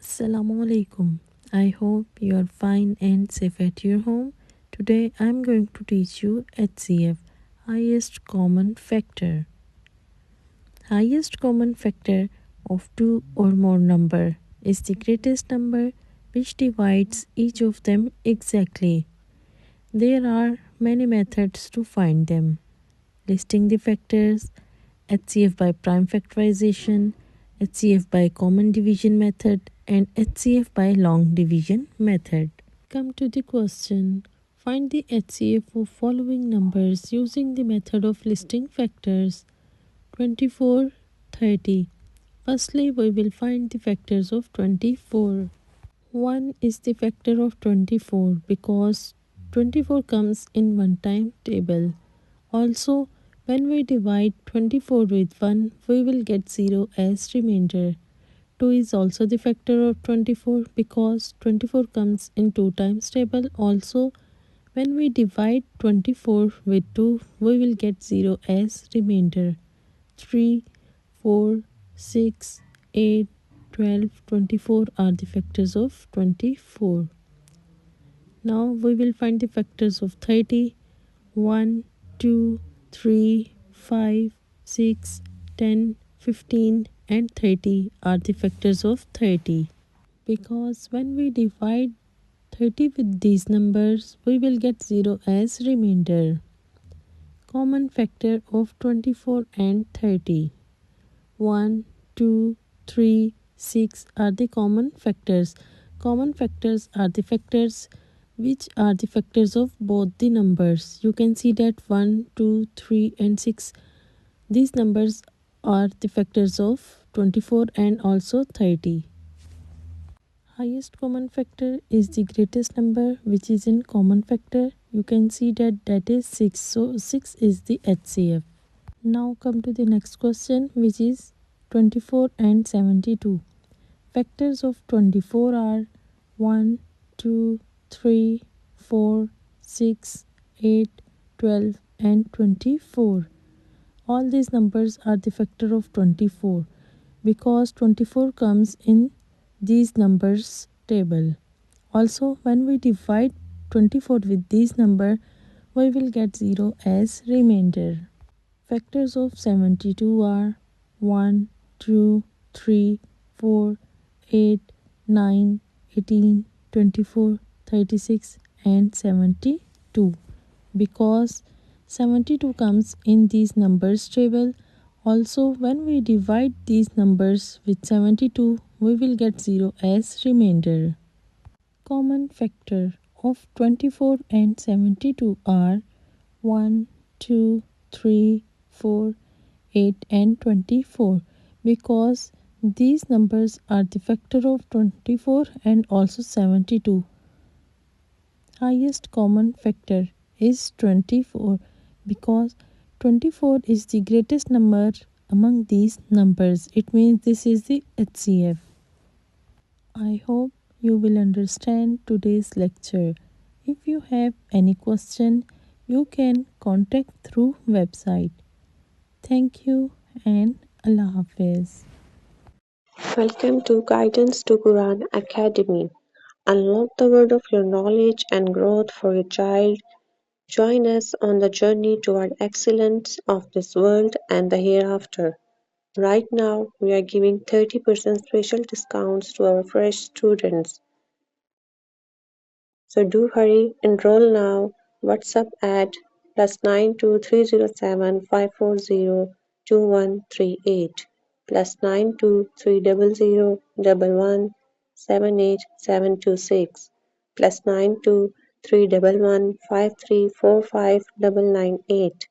Assalamu alaikum. I hope you are fine and safe at your home. Today I am going to teach you HCF, highest common factor. Highest common factor of two or more number is the greatest number which divides each of them exactly. There are many methods to find them. Listing the factors, HCF by prime factorization, HCF by common division method, and HCF by long division method. Come to the question. Find the HCF of following numbers using the method of listing factors 24, 30. Firstly, we will find the factors of 24. 1 is the factor of 24 because 24 comes in one time table. Also, when we divide 24 with 1, we will get 0 as remainder. 2 is also the factor of 24 because 24 comes in 2 times table. Also, when we divide 24 with 2, we will get 0 as remainder. 3, 4, 6, 8, 12, 24 are the factors of 24. Now we will find the factors of 30. 1, 2, 3, 5, 6, 10, 15 and 30 are the factors of 30. Because when we divide 30 with these numbers, we will get 0 as remainder. Common factor of 24 and 30. 1, 2, 3, 6 are the common factors. Common factors are the factors which are the factors of both the numbers. You can see that 1, 2, 3 and 6. These numbers are the factors of 24 and also 30. Highest common factor is the greatest number which is in common factor. You can see that is 6. So 6 is the HCF. Now come to the next question, which is 24 and 72. Factors of 24 are 1, 2, 3, 4, 6, 8, 12 and 24. All these numbers are the factor of 24 because 24 comes in these numbers table. Also, when we divide 24 with this number, we will get 0 as remainder. Factors of 72 are 1, 2, 3, 4, 8, 9, 18, 24, 36 and 72 because 72 comes in these numbers table. Also, when we divide these numbers with 72, we will get 0 as remainder. Common factor of 24 and 72 are 1, 2, 3, 4, 8 and 24 because these numbers are the factor of 24 and also 72. Highest common factor is 24 because 24 is the greatest number among these numbers. It means this is the HCF. I hope you will understand today's lecture. If you have any question, you can contact through website. Thank you and Allah Hafiz. Welcome to Guidance to Quran Academy. Unlock the world of your knowledge and growth for your child. Join us on the journey toward excellence of this world and the hereafter. Right now, we are giving 30% special discounts to our fresh students. So do hurry, enroll now. WhatsApp at +923075402138 +923011178726 +923015345998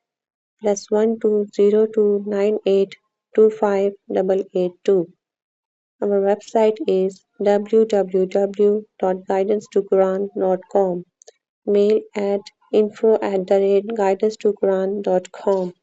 +120298258882. Our website is www.guidancetoquran.com. Mail at info@guidancetoquran.com.